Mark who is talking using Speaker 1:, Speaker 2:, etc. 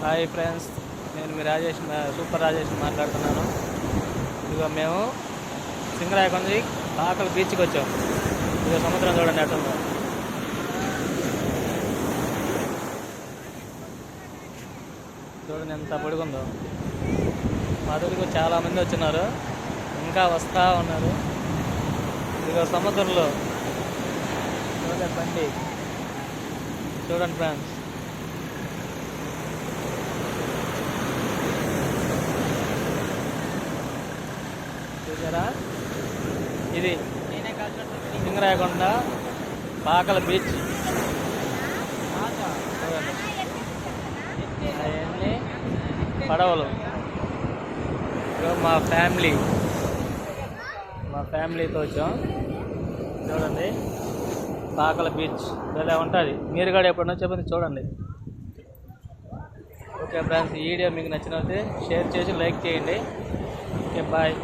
Speaker 1: Hi friends, నేను మీ Rajesh super Rajesh మాట్లాడుతున్నాను. ఇదిగో మేము సింగరాయకొండ పాకల బీచ్కి వచ్చాం. ఇదిగో సముద్రం చూడండి ఎట్టుందో. చూడండి ఎంత పొడుగుందో. మా దగ్గరికి చాలామంది వచ్చినారు, ఇంకా వస్తూ ఉన్నారు. ఇదిగో సముద్రంలో చూడండి బండి, చూడండి ఫ్రెండ్స్. చూసారా, ఇది సింగరాయకొండ పాకల బీచ్. అవన్నీ పడవలు. మా ఫ్యామిలీతో వచ్చాం. చూడండి పాకల బీచ్ ఇలా ఉంటుంది. మీరు కూడా ఎప్పుడన్నా చెప్పండి, చూడండి. ఓకే ఫ్రెండ్స్, ఈ వీడియో మీకు నచ్చినట్లయితే షేర్ చేసి లైక్ చేయండి. Okay, bye.